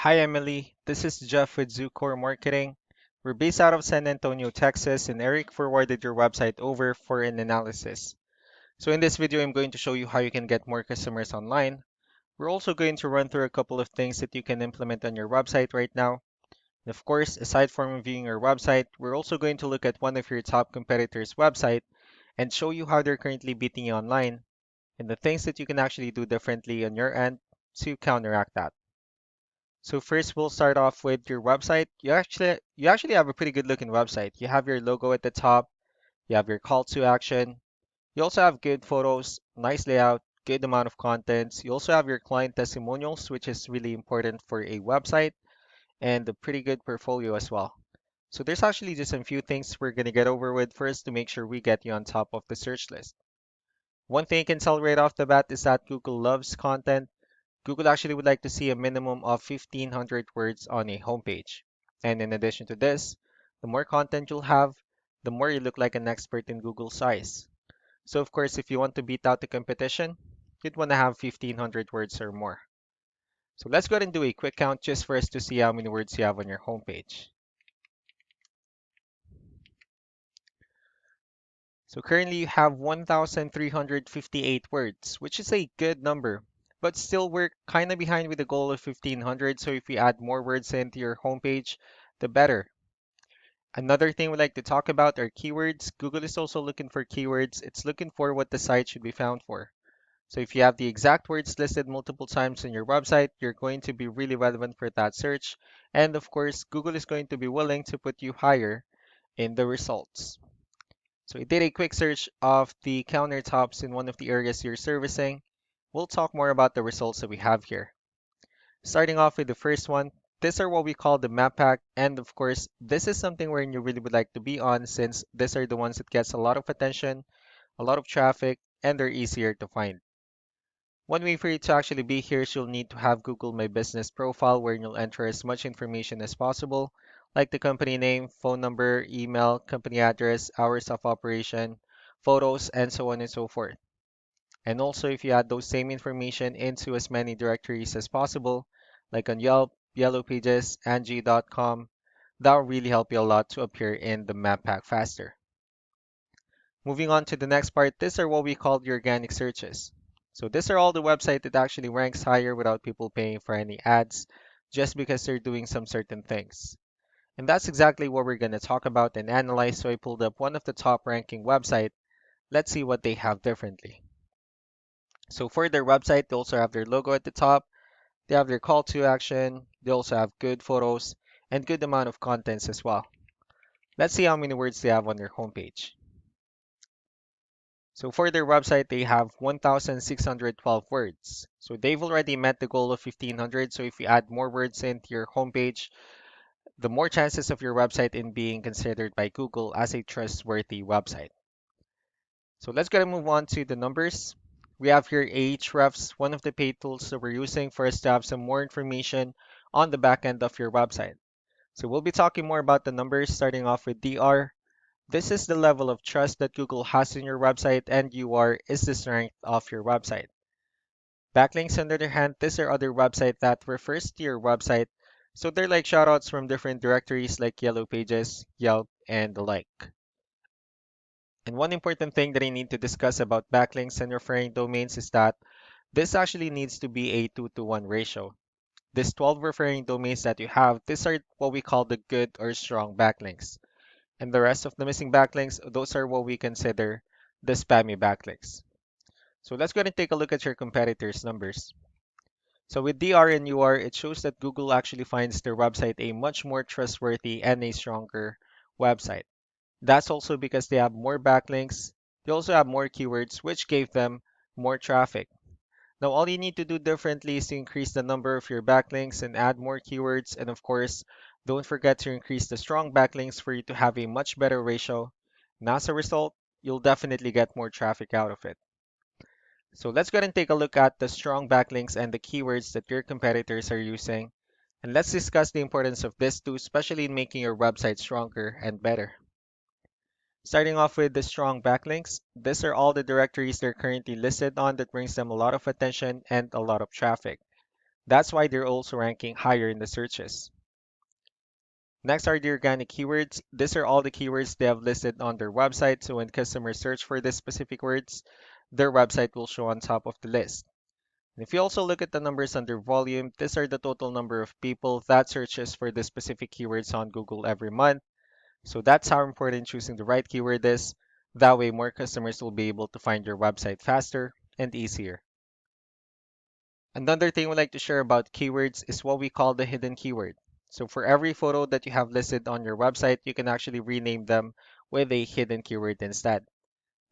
Hi, Emily. This is Jeff with Zucore Marketing. We're based out of San Antonio, Texas, and Eric forwarded your website over for an analysis. So in this video, I'm going to show you how you can get more customers online. We're also going to run through a couple of things that you can implement on your website right now. And of course, aside from reviewing your website, we're also going to look at one of your top competitors' website and show you how they're currently beating you online and the things that you can actually do differently on your end to counteract that. So first we'll start off with your website. You actually have a pretty good looking website. You have your logo at the top, you have your call to action. You also have good photos, nice layout, good amount of contents. You also have your client testimonials, which is really important for a website, and a pretty good portfolio as well. So there's actually just a few things we're gonna get over with first to make sure we get you on top of the search list. One thing you can tell right off the bat is that Google loves content. Google actually would like to see a minimum of 1,500 words on a homepage. And in addition to this, the more content you'll have, the more you look like an expert in Google's eyes. So of course, if you want to beat out the competition, you'd want to have 1,500 words or more. So let's go ahead and do a quick count just for us to see how many words you have on your homepage. So currently you have 1,358 words, which is a good number. But still, we're kind of behind with the goal of 1,500, so if we add more words into your homepage, the better. Another thing we'd like to talk about are keywords. Google is also looking for keywords. It's looking for what the site should be found for. So if you have the exact words listed multiple times on your website, you're going to be really relevant for that search. And of course, Google is going to be willing to put you higher in the results. So I did a quick search of the countertops in one of the areas you're servicing. We'll talk more about the results that we have here. Starting off with the first one, these are what we call the map pack. And of course, this is something where you really would like to be on since these are the ones that gets a lot of attention, a lot of traffic, and they're easier to find. One way for you to actually be here is you'll need to have Google My Business profile where you'll enter as much information as possible, like the company name, phone number, email, company address, hours of operation, photos, and so on and so forth. And also, if you add those same information into as many directories as possible, like on Yelp, Yellow Pages, Angie.com, that will really help you a lot to appear in the map pack faster. Moving on to the next part, these are what we call the organic searches. So these are all the website that actually ranks higher without people paying for any ads, just because they're doing some certain things. And that's exactly what we're going to talk about and analyze. So I pulled up one of the top ranking website. Let's see what they have differently. So for their website, they also have their logo at the top. They have their call to action. They also have good photos and good amount of contents as well. Let's see how many words they have on their homepage. So for their website, they have 1,612 words. So they've already met the goal of 1,500. So if you add more words into your homepage, the more chances of your website in being considered by Google as a trustworthy website. So let's go and move on to the numbers. We have here Ahrefs, one of the paid tools that we're using for us to have some more information on the back end of your website. So we'll be talking more about the numbers starting off with DR. This is the level of trust that Google has in your website, and UR is the strength of your website. Backlinks, on the other hand, these are other websites that refers to your website, so they're like shoutouts from different directories like Yellow Pages, Yelp, and the like. And one important thing that I need to discuss about backlinks and referring domains is that this actually needs to be a 2-to-1 ratio. These 12 referring domains that you have, these are what we call the good or strong backlinks. And the rest of the missing backlinks, those are what we consider the spammy backlinks. So let's go ahead and take a look at your competitors' numbers. So with DR and UR, it shows that Google actually finds their website a much more trustworthy and a stronger website. That's also because they have more backlinks. They also have more keywords, which gave them more traffic. Now, all you need to do differently is to increase the number of your backlinks and add more keywords. And of course, don't forget to increase the strong backlinks for you to have a much better ratio. And as a result, you'll definitely get more traffic out of it. So let's go ahead and take a look at the strong backlinks and the keywords that your competitors are using. And let's discuss the importance of this too, especially in making your website stronger and better. Starting off with the strong backlinks, these are all the directories they're currently listed on that brings them a lot of attention and a lot of traffic. That's why they're also ranking higher in the searches. Next are the organic keywords. These are all the keywords they have listed on their website, so when customers search for these specific words, their website will show on top of the list. And if you also look at the numbers under volume, these are the total number of people that searches for the specific keywords on Google every month. So that's how important choosing the right keyword is. That way, more customers will be able to find your website faster and easier. Another thing we like to share about keywords is what we call the hidden keyword. So for every photo that you have listed on your website, you can actually rename them with a hidden keyword instead.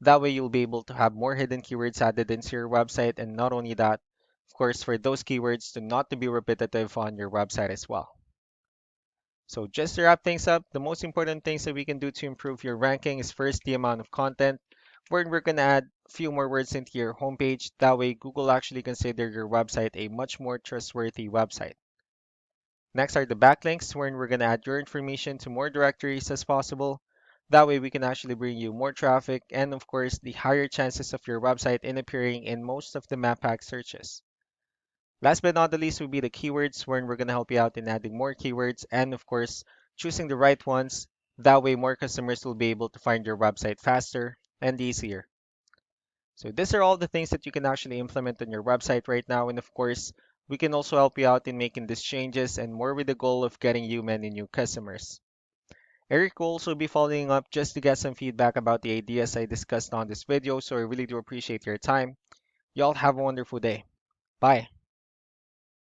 That way you'll be able to have more hidden keywords added into your website, and not only that, of course, for those keywords to not to be repetitive on your website as well. So just to wrap things up, the most important things that we can do to improve your ranking is first the amount of content, where we're going to add a few more words into your homepage. That way Google actually consider your website a much more trustworthy website. Next are the backlinks, wherein we're going to add your information to more directories as possible. That way we can actually bring you more traffic and of course the higher chances of your website in appearing in most of the map pack searches. Last but not the least will be the keywords, wherein we're going to help you out in adding more keywords and of course choosing the right ones. That way more customers will be able to find your website faster and easier. So these are all the things that you can actually implement on your website right now. And of course, we can also help you out in making these changes and more with the goal of getting you many new customers. Eric will also be following up just to get some feedback about the ideas I discussed on this video. So I really do appreciate your time. Y'all have a wonderful day. Bye.